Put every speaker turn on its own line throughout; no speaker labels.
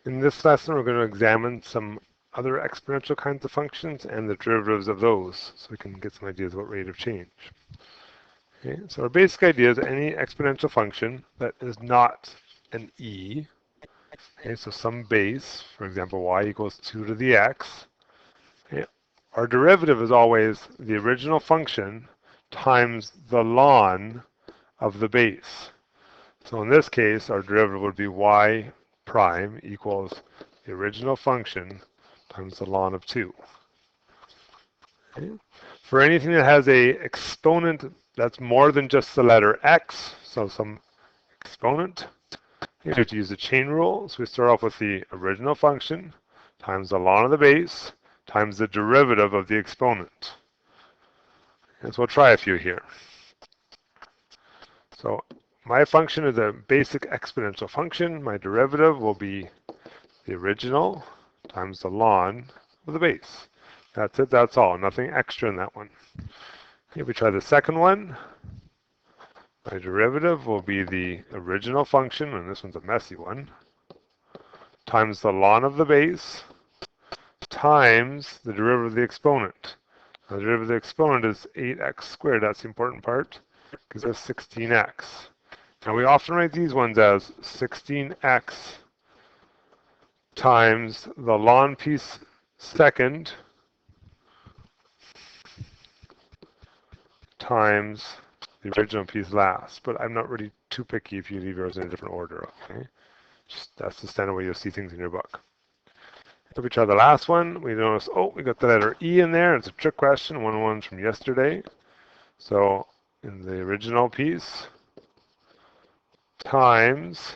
In this lesson, we're going to examine some other exponential kinds of functions and the derivatives of those, so we can get some ideas about rate of change. Okay, so our basic idea is any exponential function that is not an e, okay, so some base, for example, y equals 2 to the x, okay, our derivative is always the original function times the ln of the base. So in this case, our derivative would be y prime equals the original function times the ln of 2. Okay. For anything that has a exponent that's more than just the letter x, so some exponent, you have to use the chain rule. So we start off with the original function times the ln of the base times the derivative of the exponent. And so we'll try a few here. So my function is a basic exponential function. My derivative will be the original times the ln of the base. That's it, that's all. Nothing extra in that one. If we try the second one, my derivative will be the original function, and this one's a messy one, times the ln of the base times the derivative of the exponent. Now, the derivative of the exponent is 8x squared. That's the important part, because that's 16x. Now, we often write these ones as 16x times the ln piece second times the original piece last. But I'm not really too picky if you leave yours in a different order, okay? Just, that's the standard way you'll see things in your book. If we try the last one, we notice, oh, we got the letter E in there. It's a trick question, one from yesterday. So in the original piece times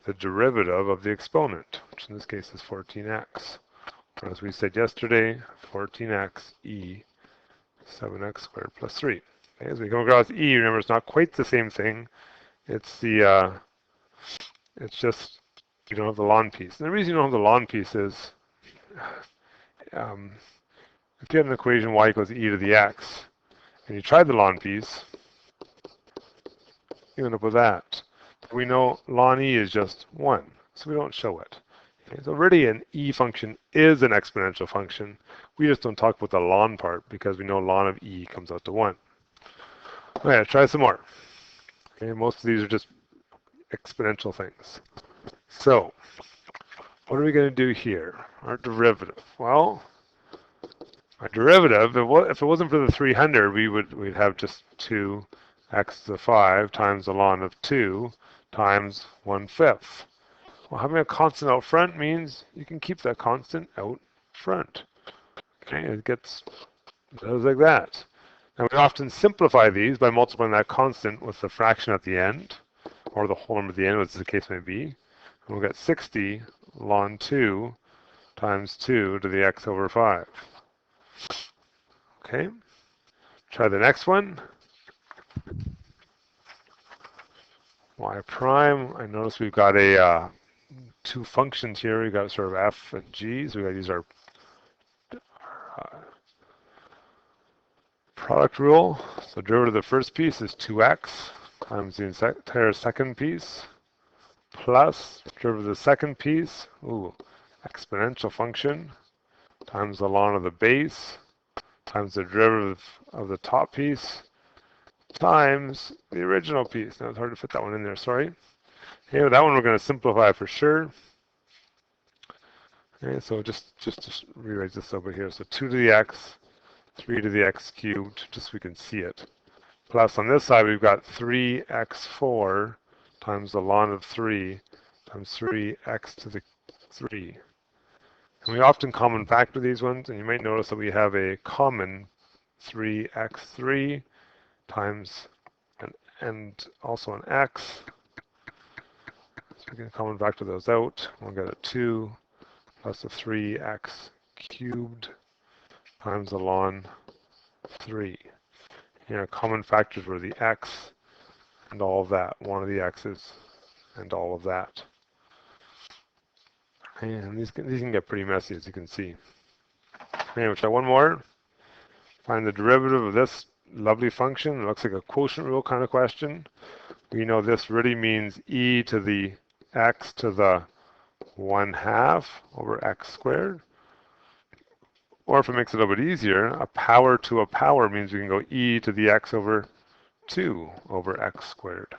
the derivative of the exponent, which in this case is 14x. As we said yesterday, 14x e 7x squared plus 3. Okay, as we come across e, remember it's not quite the same thing. It's the it's just you don't have the ln piece. And the reason you don't have the ln piece is if you have an equation y equals e to the x, and you try the ln piece, you end up with that. We know ln e is just 1, so we don't show it. Okay, so really an e function is an exponential function. We just don't talk about the ln part because we know ln of e comes out to 1. Okay, let's try some more. Okay, most of these are just exponential things. So what are we going to do here? Our derivative. Well, our derivative, if it wasn't for the 300, we'd have just 2x to the 5 times the ln of 2 times 1/5. Well, having a constant out front means you can keep that constant out front. Okay, it goes like that. Now we often simplify these by multiplying that constant with the fraction at the end, or the whole number at the end, as the case may be. And we'll get 60 ln 2 times 2 to the x over 5. Okay, try the next one. Y prime, I notice we've got a two functions here. We've got sort of f and g, so we've got to use our product rule. So derivative of the first piece is 2x times the entire second piece plus derivative of the second piece, exponential function, times the ln of the base times the derivative of the top piece times the original piece. Now it's hard to fit that one in there, sorry. Okay, with that one we're going to simplify for sure. Okay, so just to rewrite this over here. So 2 to the x, 3 to the x cubed, just so we can see it. Plus on this side we've got 3x4 times the ln of 3 times 3x to the 3. And we often common factor these ones, and you might notice that we have a common 3x3 times and also an x. So we can common factor those out. We'll get a 2 plus a 3x cubed times the ln 3. Here, common factors were the x and all of that, one of the x's and all of that. And these can get pretty messy, as you can see. Okay, we'll try one more. Find the derivative of this lovely function. It looks like a quotient rule kind of question. We know this really means e to the x to the 1/2 over x squared. Or if it makes it a little bit easier, a power to a power means we can go e to the x over 2 over x squared.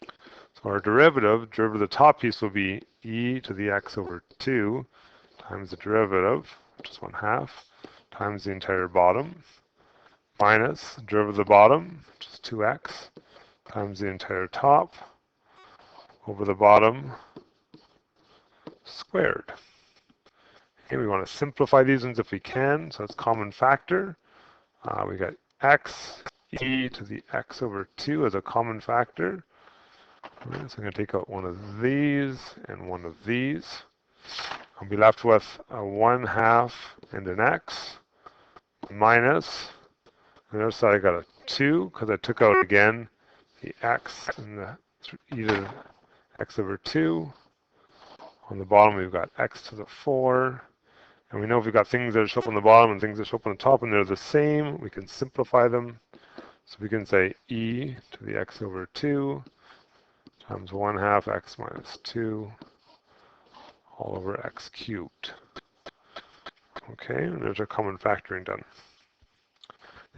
So our derivative of the top piece will be e to the x over 2 times the derivative, which is 1/2, times the entire bottom, minus derivative of the bottom, which is 2x, times the entire top, over the bottom, squared. Okay, we want to simplify these ones if we can, so it's common factor. We got x e to the x over 2 as a common factor. Right, so I'm going to take out one of these and one of these. I'll be left with a 1/2 and an x minus, on the other side I got a 2 because I took out again the x and the e to the x over 2. On the bottom we've got x to the 4. And we know if we've got things that show up on the bottom and things that show up on the top and they're the same, we can simplify them. So we can say e to the x over 2 times 1/2 x minus 2 all over x cubed. Okay, and there's our common factoring done.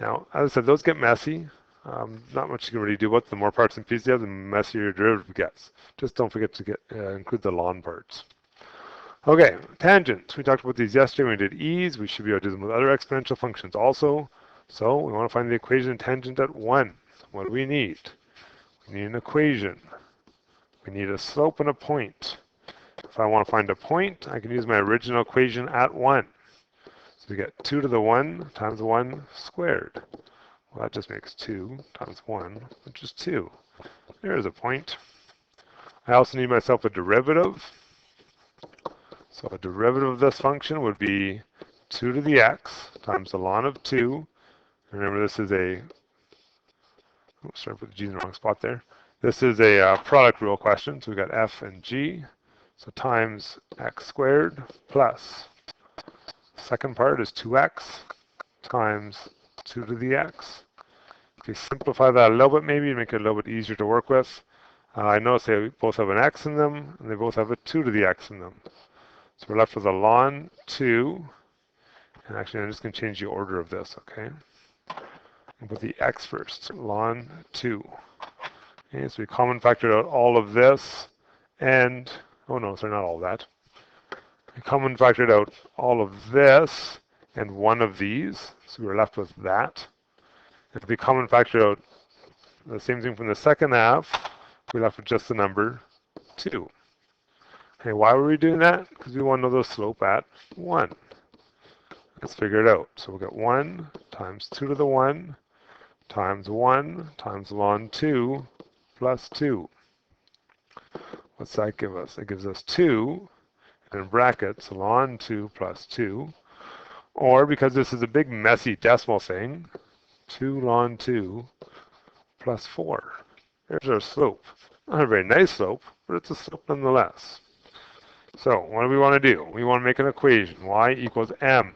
Now, as I said, those get messy. Not much you can really do about the more parts and pieces you have, the messier your derivative gets. Just don't forget to include the ln parts. Okay, tangents. We talked about these yesterday when we did e's. We should be able to do them with other exponential functions also. So we want to find the equation of tangent at 1. What do we need? We need an equation. We need a slope and a point. If I want to find a point, I can use my original equation at 1. So we get 2 to the 1 times 1 squared. Well, that just makes 2 times 1, which is 2. There's a point. I also need myself a derivative. So a derivative of this function would be 2 to the x times the ln of 2. Remember, this is a, oops, sorry, I put the g in the wrong spot there. This is a product rule question, so we got f and g. So times x squared plus, second part is 2x times 2 to the x. If you simplify that a little bit, maybe make it a little bit easier to work with. I notice they both have an x in them, and they both have a 2 to the x in them. So we're left with a ln 2, and actually I'm just going to change the order of this, okay? I'll put the x first, ln 2. Okay, so we common factored out all of this, and, oh no, sorry, not all of that. We common factored out all of this and one of these, so we're left with that. If we common factor out the same thing from the second half, we're left with just the number 2. Okay, why were we doing that? Because we want to know the slope at 1. Let's figure it out. So we'll get 1 times 2 to the 1 times 1 times ln 2 plus 2. What's that give us? It gives us 2, and in brackets, ln 2 plus 2. Or, because this is a big messy decimal thing, 2 ln 2 plus 4. There's our slope. Not a very nice slope, but it's a slope nonetheless. So what do we want to do? We want to make an equation. Y equals m.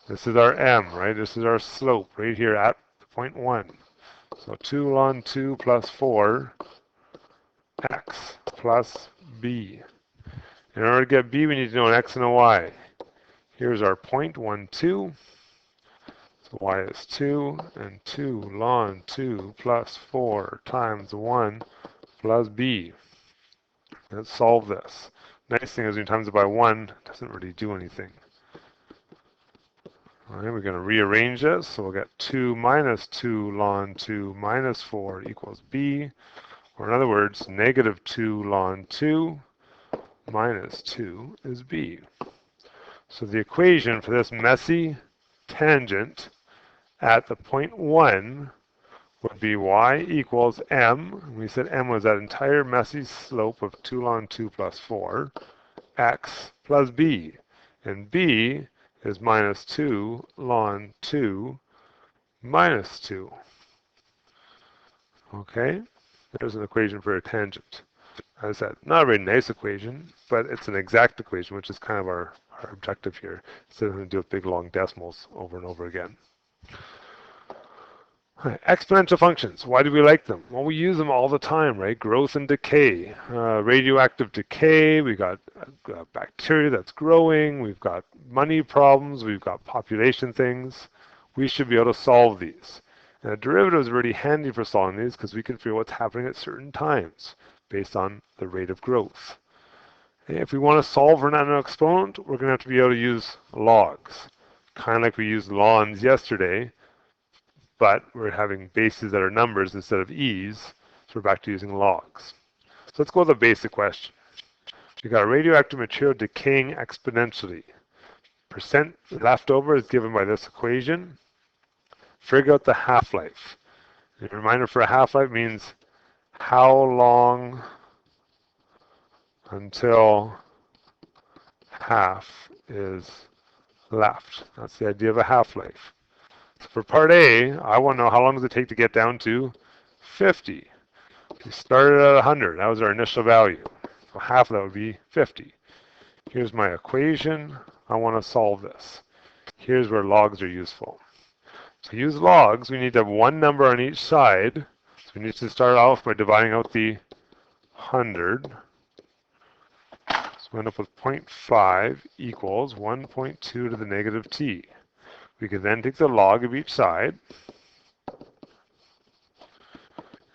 This is our m, right? This is our slope right here at point 1. So 2 ln 2 plus 4 x plus b. In order to get b, we need to know an x and a y. Here's our point, 1, 2. So y is 2, and 2 ln 2 plus 4 times 1 plus b. Let's solve this. Nice thing is when you times it by 1, it doesn't really do anything. All right, we're going to rearrange this. So we'll get 2 minus 2 ln 2 minus 4 equals b. Or in other words, negative 2 ln 2 minus 2 is b. So the equation for this messy tangent at the point 1 would be y equals m. We said m was that entire messy slope of 2 ln 2 plus 4, x plus b. And b is minus 2 ln 2 minus 2. Okay, there's an equation for a tangent. As I said, not a very nice equation, but it's an exact equation, which is kind of our objective here, instead of having to do with big long decimals over and over again. Exponential functions, why do we like them? Well, we use them all the time, right? Growth and decay, radioactive decay, we got bacteria that's growing, we've got money problems, we've got population things. We should be able to solve these. And a derivative is really handy for solving these because we can figure what's happening at certain times based on the rate of growth. If we want to solve for an unknown exponent, we're going to have to be able to use logs, kind of like we used lns yesterday, but we're having bases that are numbers instead of e's, so we're back to using logs. So let's go with a basic question. We got a radioactive material decaying exponentially. Percent left over is given by this equation. Figure out the half-life. A reminder for a half-life means how long until half is left. That's the idea of a half-life. So for part A, I want to know how long does it take to get down to 50. We started at 100. That was our initial value. So half of that would be 50. Here's my equation. I want to solve this. Here's where logs are useful. To use logs, we need to have one number on each side. So we need to start off by dividing out the 100. So we end up with 0.5 equals 1.2 to the negative t. We can then take the log of each side.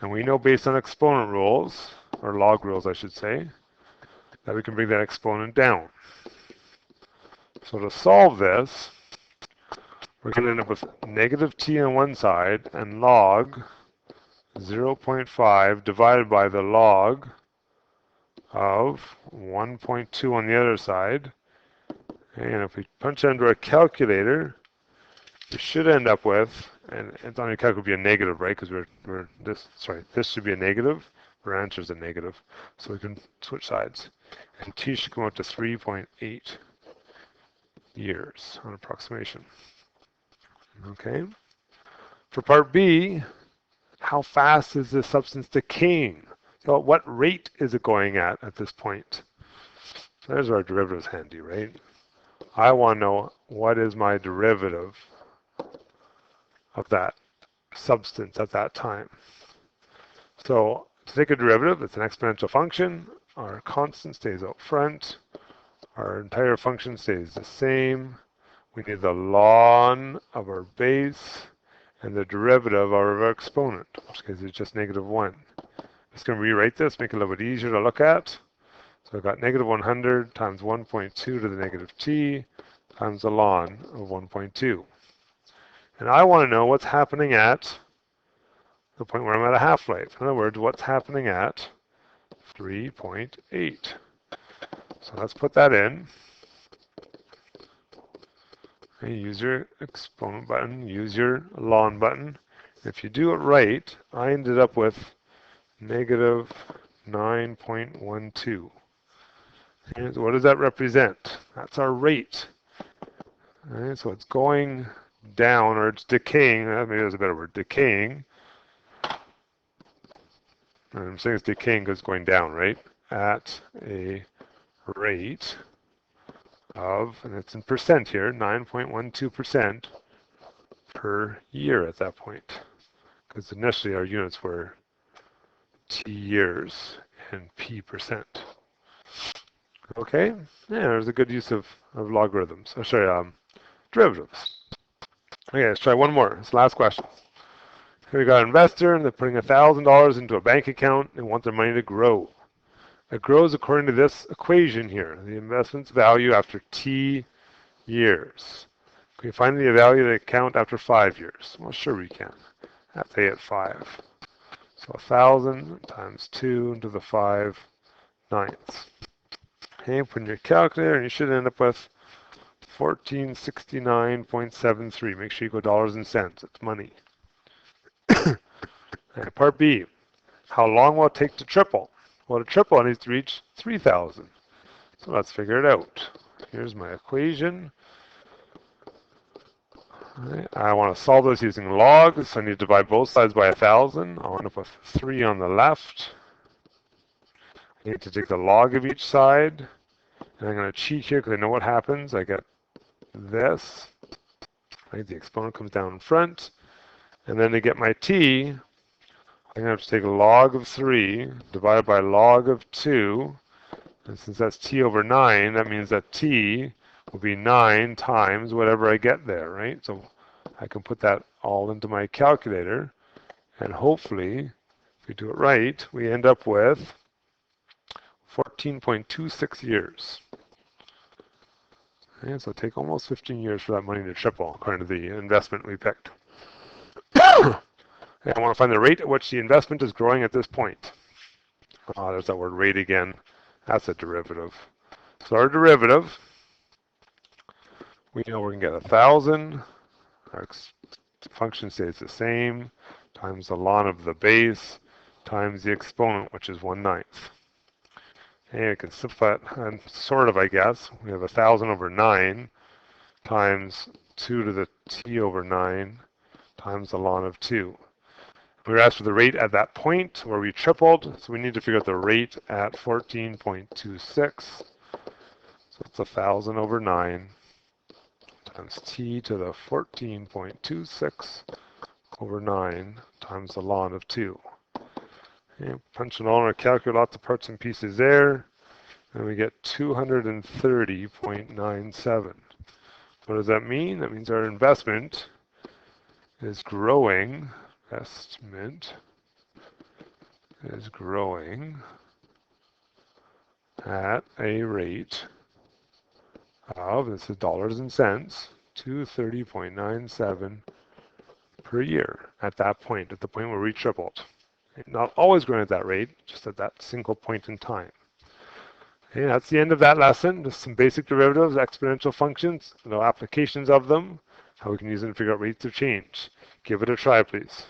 And we know based on exponent rules, or log rules I should say, that we can bring that exponent down. So to solve this, we're going to end up with negative t on one side and log 0.5 divided by the log of 1.2 on the other side. And if we punch that into our calculator, we should end up with, and it's on your calculator would be a negative, right? Because this should be a negative. Our answer is a negative. So we can switch sides. And t should come out to 3.8 years on approximation. Okay. For part B, how fast is this substance decaying? So at what rate is it going at this point? So there's our derivatives handy, right? I want to know what is my derivative of that substance at that time. So to take a derivative, it's an exponential function. Our constant stays out front. Our entire function stays the same. We need the ln of our base and the derivative of our exponent, which case is just negative 1. I'm just going to rewrite this, make it a little bit easier to look at. So I've got negative 100 times 1.2 to the negative t times the ln of 1.2. And I want to know what's happening at the point where I'm at a half-life. In other words, what's happening at 3.8. So let's put that in. And use your exponent button, use your ln button. If you do it right, I ended up with negative 9.12. And what does that represent? That's our rate. All right, so it's going down, or it's decaying. Maybe there's a better word, decaying. I'm saying it's decaying because it's going down, right? At a rate of, and it's in percent here, 9.12% per year at that point. Because initially our units were t years and p percent. Okay, yeah, there's a good use of logarithms. Oh, sorry, derivatives. Okay, let's try one more. It's the last question. Here we got an investor, and they're putting $1,000 into a bank account and want their money to grow. It grows according to this equation here, the investment's value after t years. Can we find the value of the account after 5 years? Well, sure we can. That's A at 5. So 1,000 times 2 to the 5/9. Okay, put in your calculator, and you should end up with 1469.73. Make sure you go dollars and cents. It's money. And part B, how long will it take to triple? Well, to triple, it needs to reach 3,000. So let's figure it out. Here's my equation. Right, I want to solve this using logs, so I need to divide both sides by 1,000. I'll end up with 3 on the left. I need to take the log of each side. And I'm going to cheat here because I know what happens. I get this. Right, the exponent comes down in front. And then to get my t, I'm going to have to take log of 3 divided by log of 2. And since that's t over 9, that means that t will be 9 times whatever I get there, right? So I can put that all into my calculator, and hopefully, if we do it right, we end up with 14.26 years. Okay, so take almost 15 years for that money to triple, according to the investment we picked. And I want to find the rate at which the investment is growing at this point. Oh, there's that word rate again. That's a derivative. So our derivative, we know we're going to get 1,000. Our function stays the same, times the ln of the base, times the exponent, which is 1/9. And we can simplify it, and sort of, I guess. We have 1,000 over 9 times 2 to the t over 9 times the ln of 2. We were asked for the rate at that point where we tripled, so we need to figure out the rate at 14.26. So it's 1,000 over 9 times t to the 14.26 over 9 times the ln of 2. And punch it all in our calculator, lots of parts and pieces there, and we get 230.97. What does that mean? That means our investment is growing. Investment is growing at a rate of, this is dollars and cents, 230.97 per year at that point, at the point where we tripled. Not always growing at that rate, just at that single point in time. Okay, that's the end of that lesson. Just some basic derivatives, exponential functions, no applications of them, how we can use them to figure out rates of change. Give it a try, please.